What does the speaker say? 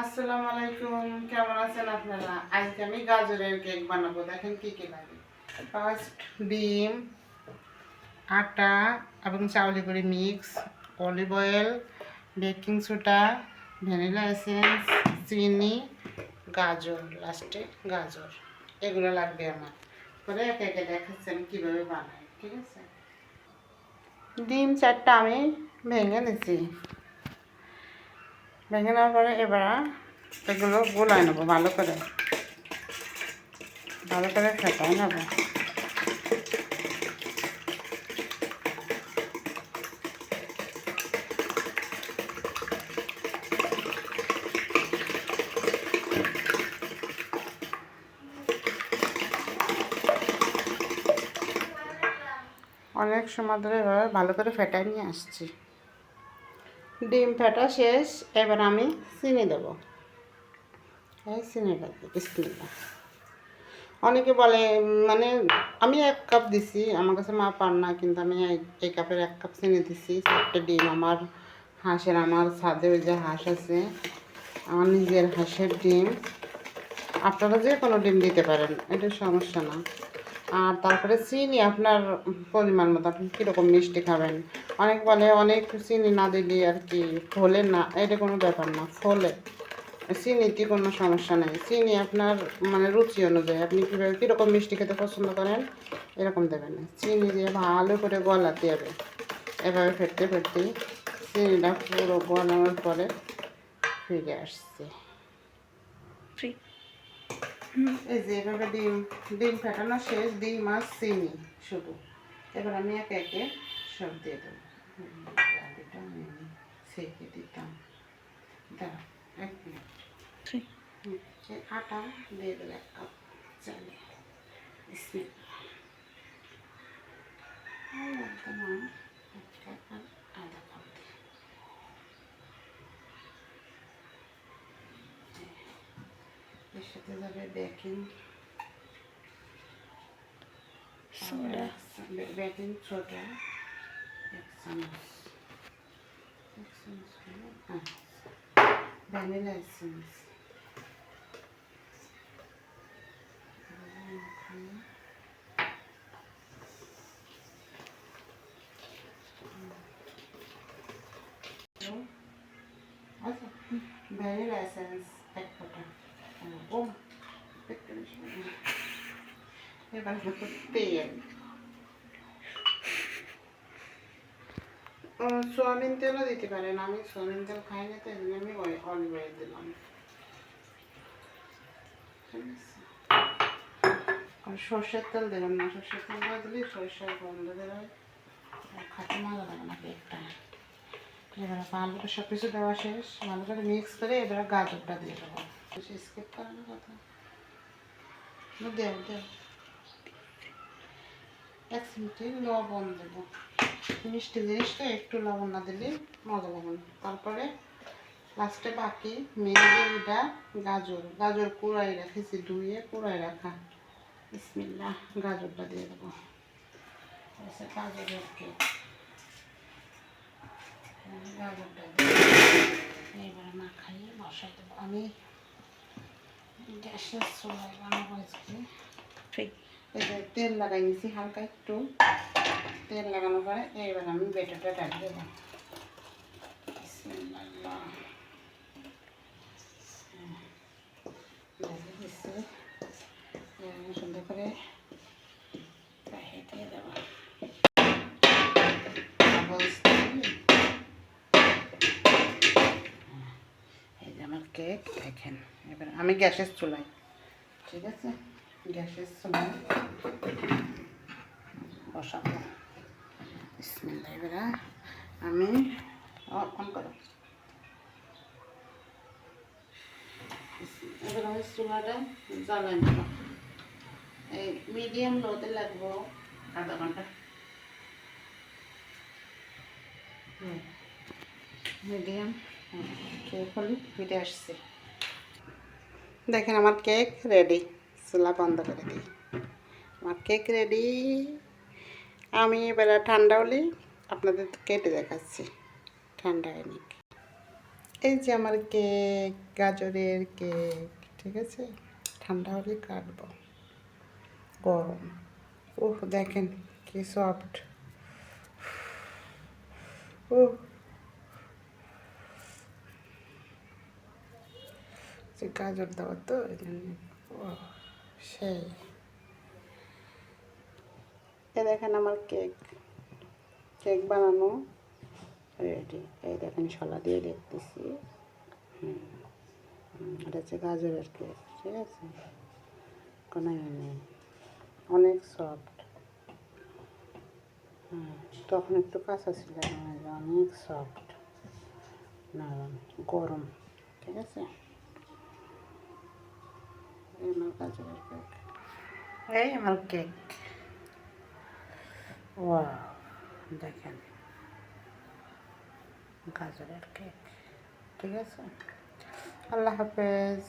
আসসালামু আলাইকুম, কেমন আছেন আপনারা? আজকে আমি গাজরের কেক বানাবো। দেখেন কি কি লাগে। ফার্স্ট ডিম, আটা এবং চাউলি গুঁড়ি mix, olive oil, baking soda, vanilla essence, চিনি, গাজর, লাস্টে গাজর, এগুলো লাগবে আমার। পরে একে একে দেখাচ্ছি আমি কীভাবে বানাই, ঠিক আছে? ডিম 4টা আমি ভেঙে নিচ্ছি। ভেঙে নেওয়ার পরে এবার এগুলো গোলায় নেবো ভালো করে ফেটাই নেবো। অনেক সময় ধরে এভাবে ভালো করে ফেটাই নিয়ে আসছি। ডিম ফেটা শেষ, এবার আমি চিনি দেবো। এই চিনিটা দেবো, বিসমিল্লাহ। অনেকে বলে মানে আমি 1 কাপ দিছি, আমার কাছে মা পান না, কিন্তু আমি এই কাপের 1 কাপ চিনি দিছি। 4টে ডিম আমার হাঁসের, আমার ছাদে ওই যে হাঁস আছে, আমার নিজের হাঁসের ডিম। আপনারা যে কোনো ডিম দিতে পারেন, এটা সমস্যা না। আর তারপরে চিনি আপনার পরিমাণ মতো, আপনি কীরকম মিষ্টি খাবেন। অনেক বলে অনেক চিনি না দিলে আর কি ফোলে না, এটা কোনো ব্যাপার না, ফোলে। চিনিতে কোনো সমস্যা নেই। চিনি আপনার মানে রুচি অনুযায়ী আপনি কীভাবে কীরকম মিষ্টি খেতে পছন্দ করেন এরকম দেবেন। চিনি দিয়ে ভালো করে গলাতে হবে, এভাবে ফেটতে ফেটতে চিনিটা পুরো গলানোর পরে ফিরে আসছে। এই যে এভাবে ডিম ফেটানো শেষ, ডিম আর চিনি শুধু। এবার আমি একে একে সব দিয়ে দেবো। আমি সেঁকে দিতাম, দাঁড়া 1 মিনিট। আটা দিয়ে দেবো 1 কাপ চালে, একদম 1 কাপ আর আধা কাপ। এর সাথে যাবে বেকিং সোডা, 1 চামচ, ভ্যানিলা এসেন্স, ভ্যানিলা এসেন্স 1 ফোঁটা। এবার তেল, সোয়াবিন তেলও দিতে পারেন। আমি সোয়াবিন তেল খাই না, তো এমনি আমি অলিভ অয়েল দিলাম। আর সর্ষের তেল দেবেন না, সর্ষের তেল না দিলে সরিষার গন্ধ বেরোয়, খাতে মজা লাগে না কেকটা। এবার ভালো করে সব কিছু দেওয়া শেষ, ভালো করে মিক্স করে এবার গাজরটা দিয়ে দেবো। স্কিপ করার কথা দেও দেও। 1 চিমটি লবণ দেবো। মিষ্টি জিনিসটা একটু লবণ না দিলে মজা লাগে না। তারপরে লাস্টে বাকি মেনটা গাজর কুড়াই রেখেছি, ধুয়ে কুড়াই রাখা। বিসমিল্লাহ, গাজরটা দিয়ে দেবো। গাজরের কেক, গাজরটা দিয়ে এবার মাখাইয়ে বসাই দেবো। আমি গ্যাসের চুলায় বানাবো আজকে। এই যে তেল লাগাই নিয়েছি, হালকা একটু তেল লাগানোর পরে এবার আমি বেটারটা ঢালি দেবো। বিসমিল্লাহ, সুন্দর করে দিয়ে দেবো। এই যে আমার কেক দেখেন। এবার আমি গ্যাসের চুলায়, ঠিক আছে, গ্যাসের চুলায় বসাবো। বিসমিল্লাহ, এবার আমি অন করো। এবার আমি চুলাটা জ্বালাই নেব। এই মিডিয়াম লোতে লাগবো আধা ঘন্টা। মিডিয়াম কেক হলে ফিরে আসছে। দেখেন আমার কেক রেডি। চুলা বন্ধ করে দিই, আমার কেক রেডি। আমি এবার ঠান্ডা হলে আপনাদের কেটে দেখাচ্ছি। ঠান্ডা হয়নি, এই যে আমার কেক, গাজরের কেক, ঠিক আছে? ঠান্ডা হলে কাটবো, গরম। ওহ দেখেন কি সফট। ও যে গাজর দেওয়া তো এই জন্য। ও সেই, এ দেখেন আমার কেক, কেক বানানো রেডি। এই দেখেন শলা দিয়ে দেখতেছি। এটা হচ্ছে গাজরের কেক, ঠিক আছে? কোনো নেই, অনেক সফট। তখন একটু কাঁচা ছিল, অনেক সফট, নরম, গরম, ঠিক আছে? এই আমার গাজরের কেক, এই আমার কেক। ওয়াও, দেখেন গাজরের কেক, ঠিক আছে? আল্লাহ হাফেজ।